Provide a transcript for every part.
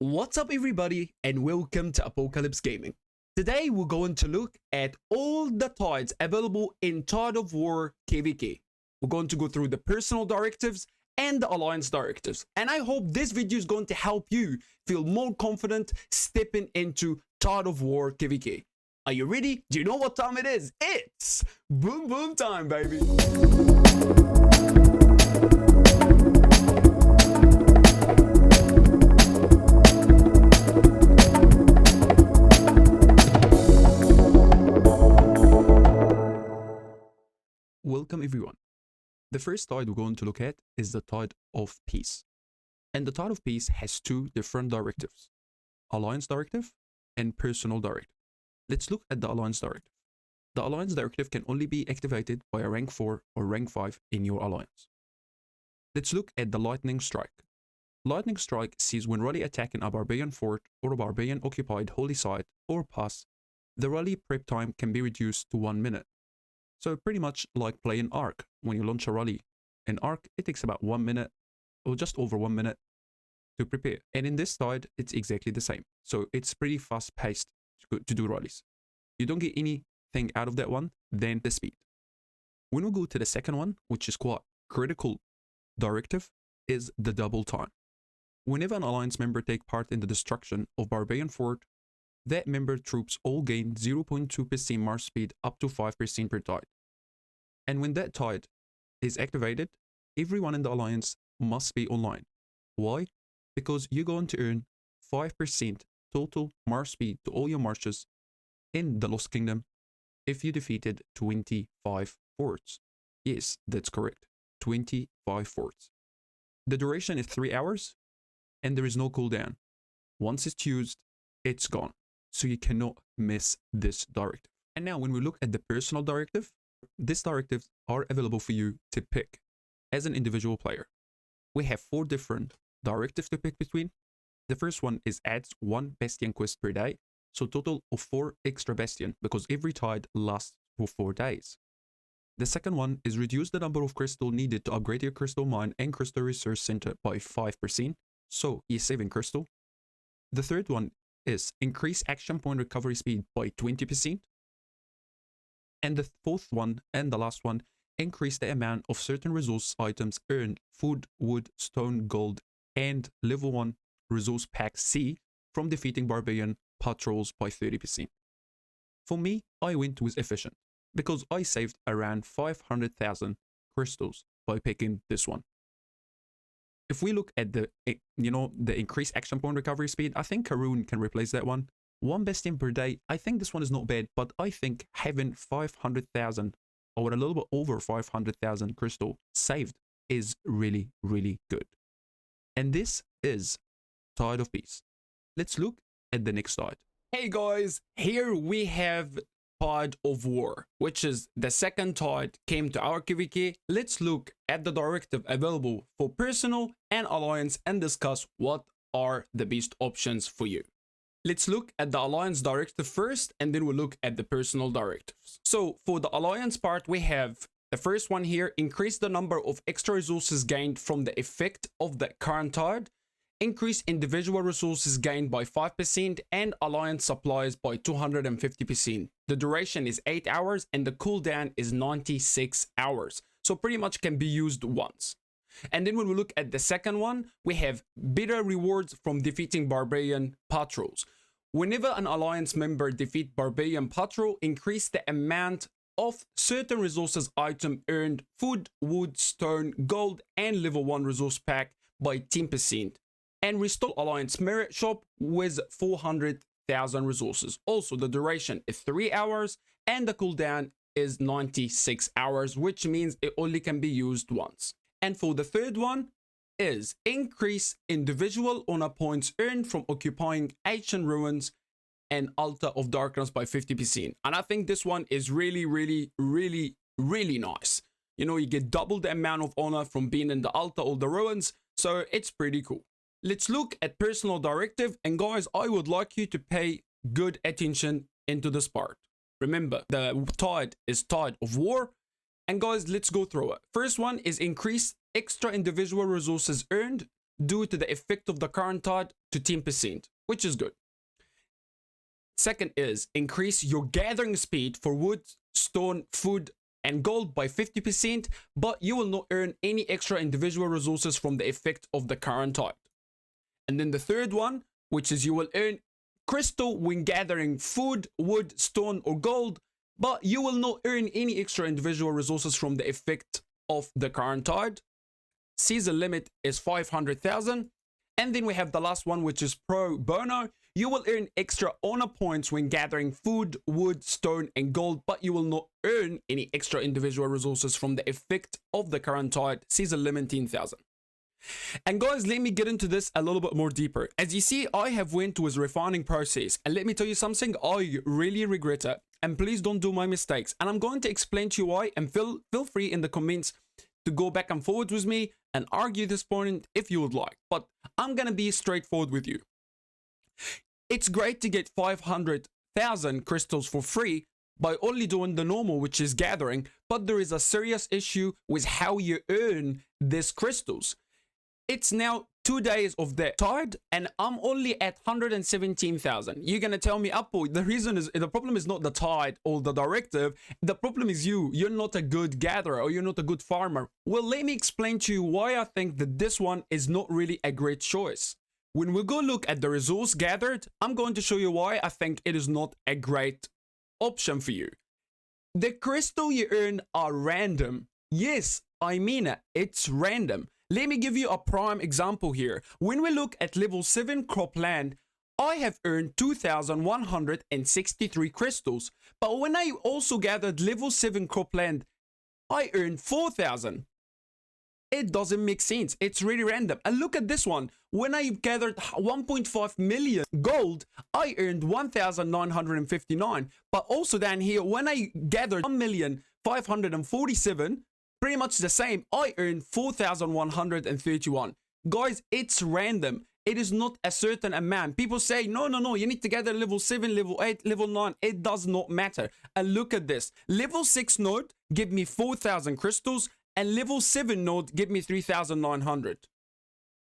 What's up everybody and welcome to Apocalypse Gaming. Today we're going to look at all the tides available in Tide of War KvK. We're going to go through the personal directives and the alliance directives, and I hope this video is going to help you feel more confident stepping into Tide of War KvK. Are you ready? Do you know what time it is? It's boom boom time, baby. Welcome everyone. The first tide we're going to look at is the Tide of Peace. And the Tide of Peace has two different directives: Alliance Directive and Personal Directive. Let's look at the Alliance Directive. The Alliance Directive can only be activated by a rank 4 or rank 5 in your alliance. Let's look at the Lightning Strike. Lightning Strike sees when rally attacking a barbarian fort or a barbarian occupied holy site or pass, the rally prep time can be reduced to 1 minute. So pretty much like playing Ark. When you launch a rally in Ark, it takes about 1 minute or just over 1 minute to prepare. And in this tide, it's exactly the same. So it's pretty fast paced to do rallies. You don't get anything out of that one than the speed. When we go to the second one, which is quite critical directive, is the double time. Whenever an alliance member take part in the destruction of barbarian fort, that member troops all gain 0.2% march speed up to 5% per tide. And when that tide is activated, everyone in the alliance must be online. Why? Because you're going to earn 5% total march speed to all your marches in the Lost Kingdom if you defeated 25 forts. Yes, that's correct. 25 forts. The duration is 3 hours and there is no cooldown. Once it's used, it's gone. So you cannot miss this directive. And now when we look at the personal directive, these directives are available for you to pick as an individual player. We have 4 different directives to pick between. The first one is adds 1 Bastion quest per day, so total of 4 extra Bastion because every tide lasts for 4 days. The second one is reduce the number of crystal needed to upgrade your crystal mine and crystal research center by 5%, so you're saving crystal. The third one is increase action point recovery speed by 20%. And the fourth one and the last one, increase the amount of certain resource items earned, food, wood, stone, gold, and level 1 resource pack C from defeating barbarian patrols by 30%. For me, I went with efficient because I saved around 500,000 crystals by picking this one. If we look at the increased action point recovery speed, I think Karun can replace that one. 1 Bastion per day, I think this one is not bad, but I think having 500,000 or a little bit over 500,000 crystal saved is really, really good. And this is Tide of Peace. Let's look at the next tide. Hey guys, here we have Tide of War, which is the second tide came to our KvK. Let's look at the directive available for personal and alliance and discuss what are the best options for you. Let's look at the alliance directive first and then we'll look at the personal directives. So for the alliance part, we have the first one here: increase the number of extra resources gained from the effect of the current tide, increase individual resources gained by 5% and alliance supplies by 250%. The duration is 8 hours and the cooldown is 96 hours. So pretty much can be used once. And then when we look at the second one, we have better rewards from defeating barbarian patrols. Whenever an alliance member defeat barbarian patrol, increase the amount of certain resources item earned, food, wood, stone, gold, and level 1 resource pack by 10%. And restore alliance merit shop with 400,000 resources. Also, the duration is 3 hours and the cooldown is 96 hours, which means it only can be used once. And for the third one is increase individual honor points earned from occupying ancient ruins and altar of darkness by 50%. And I think this one is really, really, really, really nice. You know, you get double the amount of honor from being in the altar or the ruins, so it's pretty cool. Let's look at personal directive, and guys, I would like you to pay good attention into this part. Remember, the tide is Tide of War, and guys, let's go through it. First one is increase extra individual resources earned due to the effect of the current tide to 10%, which is good. Second is increase your gathering speed for wood, stone, food, and gold by 50%, but you will not earn any extra individual resources from the effect of the current tide. And then the third one, which is you will earn crystal when gathering food, wood, stone, or gold, but you will not earn any extra individual resources from the effect of the current tide. Season limit is 500,000. And then we have the last one, which is pro bono. You will earn extra honor points when gathering food, wood, stone, and gold, but you will not earn any extra individual resources from the effect of the current tide. Season limit 10,000. And guys, let me get into this a little bit more deeper. As you see, I have went with refining process, and let me tell you something, I really regret it, and please don't do my mistakes. And I'm going to explain to you why, and feel free in the comments to go back and forward with me and argue this point if you would like, but I'm gonna be straightforward with you. It's great to get 500,000 crystals for free by only doing the normal, which is gathering, but there is a serious issue with how you earn these crystals. It's now 2 days of the tide, and I'm only at 117,000. You're gonna tell me, Apple, the problem is not the tide or the directive. The problem is you. You're not a good gatherer, or you're not a good farmer. Well, let me explain to you why I think that this one is not really a great choice. When we go look at the resource gathered, I'm going to show you why I think it is not a great option for you. The crystal you earn are random. Yes, I mean it. It's random. Let me give you a prime example here. When we look at level 7 cropland, I have earned 2,163 crystals. But when I also gathered level 7 cropland, I earned 4,000. It doesn't make sense. It's really random. And look at this one. When I gathered 1.5 million gold, I earned 1,959. But also down here, when I gathered 1,547,000, pretty much the same, I earned 4,131. Guys, it's random. It is not a certain amount. People say, no, you need to gather level 7, level 8, level 9. It does not matter. And look at this. Level 6 node give me 4,000 crystals, and level 7 node give me 3,900.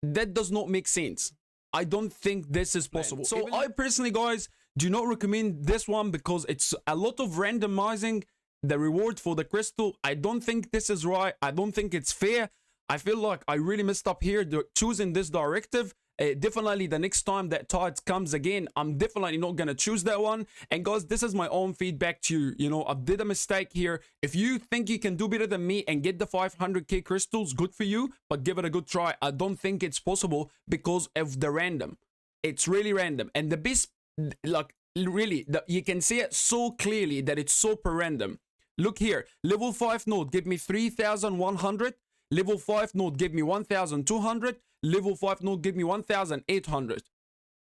That does not make sense. I don't think this is possible. So I personally, guys, do not recommend this one because it's a lot of randomizing the reward for the crystal. I don't think this is right. I don't think it's fair. I feel like I really messed up here choosing this directive. Definitely the next time that tides comes again, I'm definitely not gonna choose that one. And guys, this is my own feedback to you. You know, I did a mistake here. If you think you can do better than me and get the 500k crystals, good for you, but give it a good try. I don't think it's possible because of the random. It's really random. And the best, like, really, you can see it so clearly that it's super random. Look here, level 5 node give me 3,100, level 5 node give me 1,200, level 5 node give me 1,800.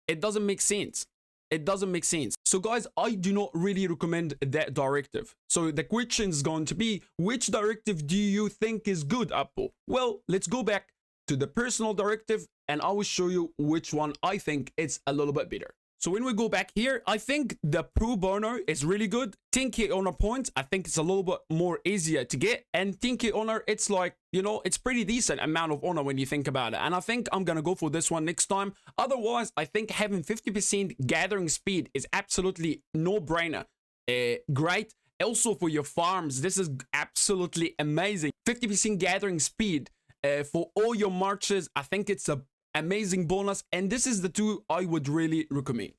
It doesn't make sense. It doesn't make sense. So guys, I do not really recommend that directive. So the question is going to be, which directive do you think is good, Apple? Well, let's go back to the personal directive and I will show you which one I think is a little bit better. So when we go back here, I think the pro bono is really good. 10k honor points, I think it's a little bit more easier to get. And 10k honor, it's like, you know, it's pretty decent amount of honor when you think about it. And I think I'm gonna go for this one next time. Otherwise, I think having 50% gathering speed is absolutely no-brainer. Great. Also for your farms, this is absolutely amazing. 50% gathering speed for all your marches. I think it's a amazing bonus, and this is the two I would really recommend.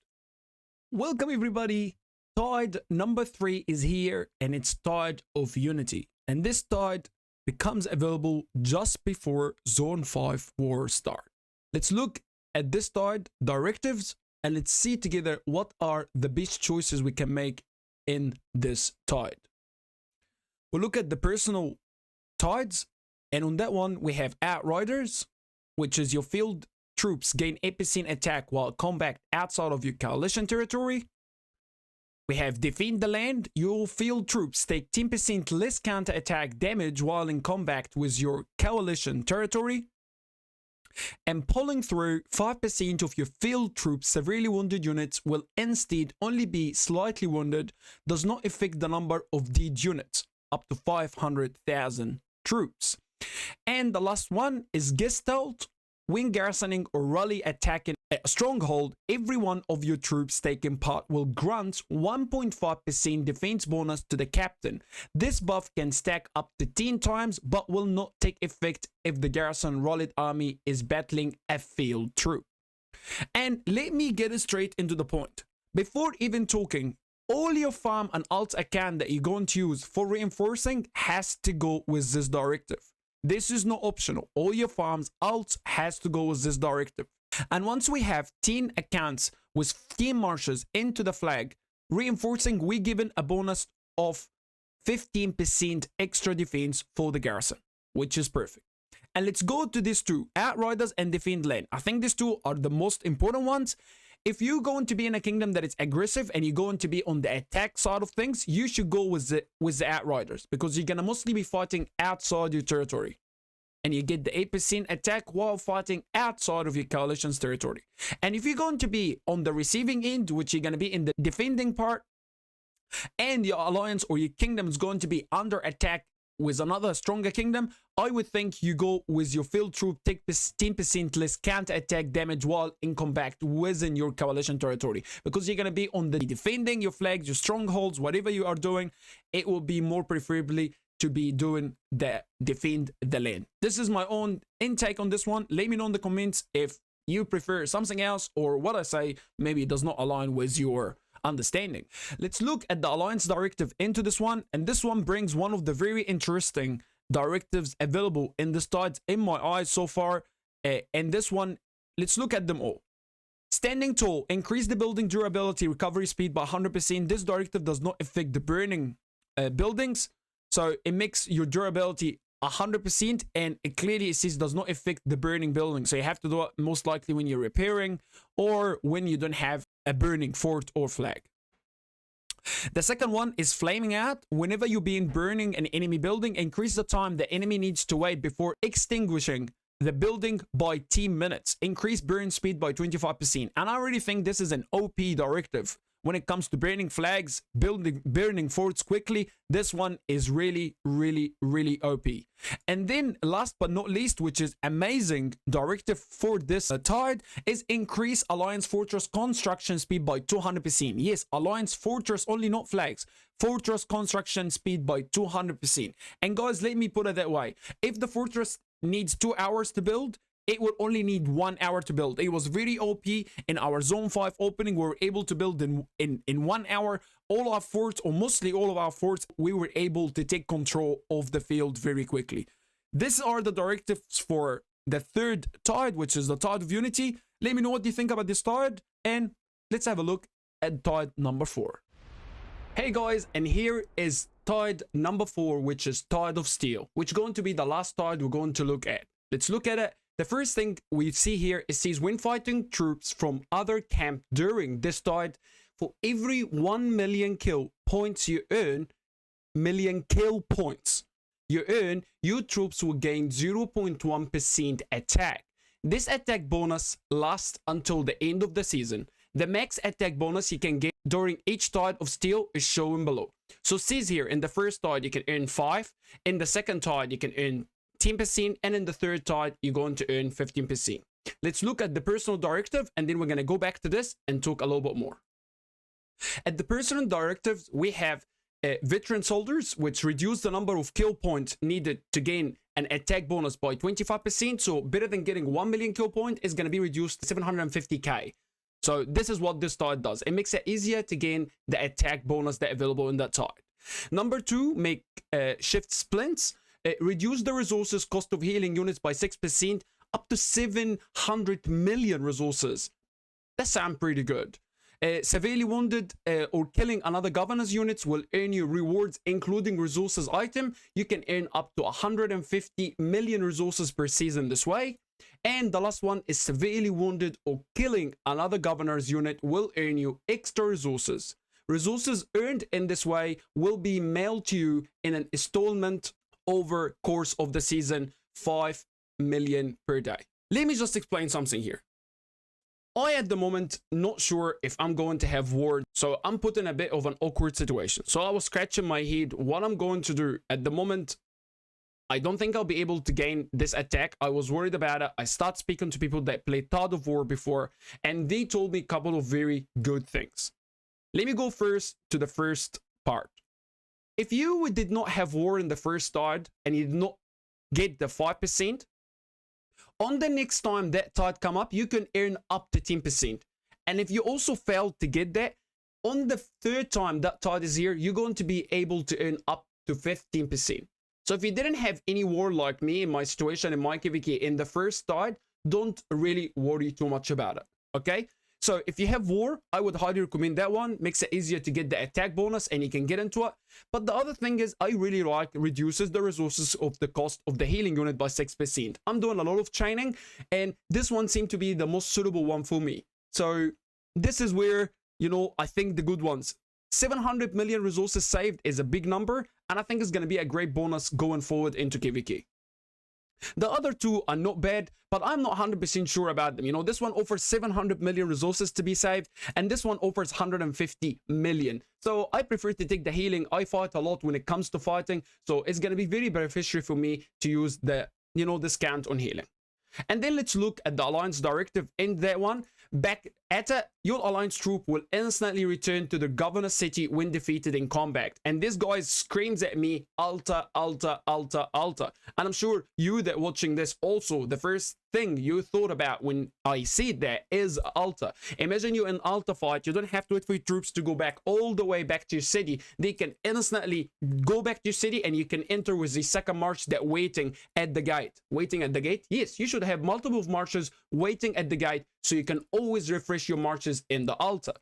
Welcome everybody. Tide number 3 is here, and it's Tide of Unity, and this tide becomes available just before Zone 5 war start. Let's look at this tide directives and let's see together what are the best choices we can make in this tide. We'll look at the personal tides, and on that one we have Outriders, which is your field troops gain 8% attack while combat outside of your coalition territory. We have Defend the Land. Your field troops take 10% less counter-attack damage while in combat with your coalition territory. And pulling through, 5% of your field troops severely wounded units will instead only be slightly wounded, does not affect the number of dead units, up to 500,000 troops. And the last one is Gestalt, when garrisoning or rally attacking a stronghold, every one of your troops taking part will grant 1.5% defense bonus to the captain. This buff can stack up to 10 times but will not take effect if the garrison rallied army is battling a field troop. And let me get it straight into the point. Before even talking, all your farm and alt account that you're going to use for reinforcing has to go with this directive. This is not optional. All your farms alt has to go with this directive. And once we have 10 accounts with 10 marches into the flag, reinforcing, we're given a bonus of 15% extra defense for the garrison, which is perfect. And let's go to these two, Outriders and Defend Lane. I think these two are the most important ones. If you're going to be in a kingdom that is aggressive and you're going to be on the attack side of things, you should go with the Outriders, because you're going to mostly be fighting outside your territory. And you get the 8% attack while fighting outside of your coalition's territory. And if you're going to be on the receiving end, which you're going to be in the defending part, and your alliance or your kingdom is going to be under attack with another stronger kingdom, I would think you go with your field troop, take 10% less counter-attack damage while in combat within your coalition territory, because you're going to be on the defending your flags, your strongholds, whatever you are doing. It will be more preferably to be doing the defend the land. This is my own intake on this one. Let me know in the comments if you prefer something else, or what I say maybe does not align with your understanding. Let's look at the alliance directive into this one, and this one brings one of the very interesting directives available in this tide in my eyes so far. And this one, let's look at them all. Standing tall, increase the building durability recovery speed by 100%. This directive does not affect the burning buildings, so it makes your durability 100%, and it clearly says does not affect the burning building. So you have to do it most likely when you're repairing or when you don't have a burning fort or flag. The second one is flaming out. Whenever you're being burning an enemy building, increase the time the enemy needs to wait before extinguishing the building by 10 minutes. Increase burn speed by 25%. And I already think this is an OP directive. When it comes to burning flags, burning forts quickly, this one is really, really, really OP. And then last but not least, which is amazing directive for this tide, is increase Alliance Fortress construction speed by 200%. Yes, Alliance Fortress only, not flags. Fortress construction speed by 200%. And guys, let me put it that way. If the fortress needs 2 hours to build, it will only need 1 hour to build. It was very OP in our Zone 5 opening. We were able to build in 1 hour. All our forts, or mostly all of our forts, we were able to take control of the field very quickly. These are the directives for the third tide, which is the Tide of Unity. Let me know what you think about this tide, and let's have a look at tide number 4. Hey guys, and here is tide number 4, which is Tide of Steel, which is going to be the last tide we're going to look at. Let's look at it. The first thing we see here, it says when fighting troops from other camp during this tide, for every 1 million kill points you earn, your troops will gain 0.1% attack. This attack bonus lasts until the end of the season. The max attack bonus you can get during each tide of steel is shown below. So it says here, in the first tide you can earn 5, in the second tide you can earn 10%, and in the third tide you're going to earn 15%. Let's look at the personal directive, and then we're going to go back to this and talk a little bit more. At the personal directives, we have veteran soldiers, which reduce the number of kill points needed to gain an attack bonus by 25%. So better than getting 1 million kill point is going to be reduced to 750k. So this is what this tide does. It makes it easier to gain the attack bonus that's available in that tide. Number 2, make shift splints. Reduce the resources cost of healing units by 6%, up to 700 million resources. That sounds pretty good. Severely wounded or killing another governor's units will earn you rewards, including resources item. You can earn up to 150 million resources per season this way. And the last one is severely wounded or killing another governor's unit will earn you extra resources. Resources earned in this way will be mailed to you in an installment over course of the season, 5 million per day. Let me just explain something here. I at the moment not sure if I'm going to have war, so I'm put in a bit of an awkward situation. So I was scratching my head what I'm going to do. At the moment I don't think I'll be able to gain this attack. I was worried about it. I started speaking to people that played Tide of War before, and they told me a couple of very good things. Let me go first to the first part. If you did not have war in the first tide and you did not get the 5%, on the next time that tide come up, you can earn up to 10%. And if you also failed to get that, on the third time that tide is here, you're going to be able to earn up to 15%. So if you didn't have any war like me in my situation in my KvK in the first tide, don't really worry too much about it, okay? So if you have war, I would highly recommend that one. Makes it easier to get the attack bonus and you can get into it. But the other thing is I really like reduces the resources of the cost of the healing unit by 6%. I'm doing a lot of chaining and this one seemed to be the most suitable one for me. So this is where, you know, I think the good ones. 700 million resources saved is a big number and I think it's going to be a great bonus going forward into KvK. The other two are not bad, but I'm not 100% sure about them. You know, this one offers 700 million resources to be saved, and this one offers 150 million. So I prefer to take the healing. I fight a lot when it comes to fighting, so it's going to be very beneficial for me to use the, you know, discount on healing. And then let's look at the alliance directive in that one. Back at it, your alliance troop will instantly return to the governor city when defeated in combat. And this guy screams at me, Alta, Alta, Alta, Alta. And I'm sure you that watching this also, the first thing you thought about when I see that is Alta. Imagine you in Alta fight, you don't have to wait for your troops to go back all the way back to your city. They can instantly go back to your city and you can enter with the second march that waiting at the gate. Waiting at the gate? Yes, you should have multiple marches waiting at the gate so you can always refresh your marches in the Alta.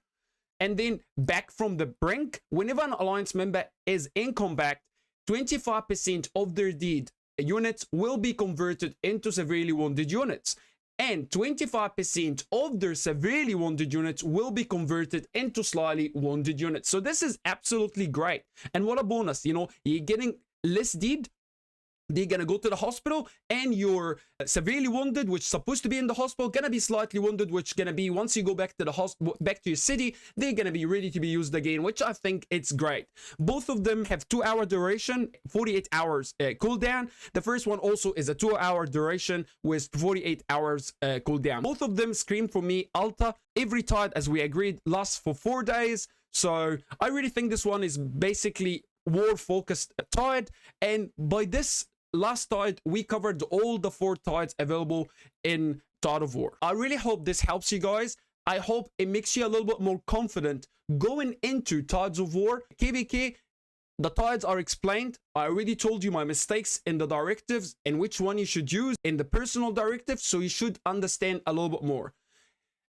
And then back from the brink, whenever an alliance member is in combat, 25% of their deed units will be converted into severely wounded units, and 25% of their severely wounded units will be converted into slightly wounded units. So this is absolutely great. And what a bonus, you know, you're getting less deed. They're gonna go to the hospital, and you're severely wounded, which is supposed to be in the hospital, gonna be slightly wounded, which gonna be once you go back to the hospital, back to your city, they're gonna be ready to be used again, which I think it's great. Both of them have 2-hour duration, 48 hours cooldown. The first one also is a 2-hour duration with 48 hours cooldown. Both of them scream for me Alta. Every tide, as we agreed, lasts for 4 days. So I really think this one is basically war focused tide, and by this last tide we covered all the 4 tides available in Tide of War. I really hope this helps you guys. I hope it makes you a little bit more confident going into Tides of War. KvK, the tides are explained. I already told you my mistakes in the directives and which one you should use in the personal directive, so you should understand a little bit more.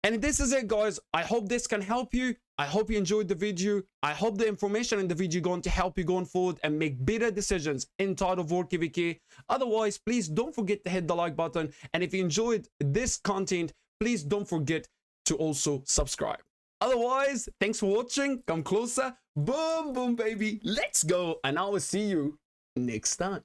And this is it, guys. I hope this can help you. I hope you enjoyed the video. I hope the information in the video going to help you going forward and make better decisions in Tide of War KvK. Otherwise, please don't forget to hit the like button. And if you enjoyed this content, please don't forget to also subscribe. Otherwise, thanks for watching. Come closer. Boom, boom, baby. Let's go. And I will see you next time.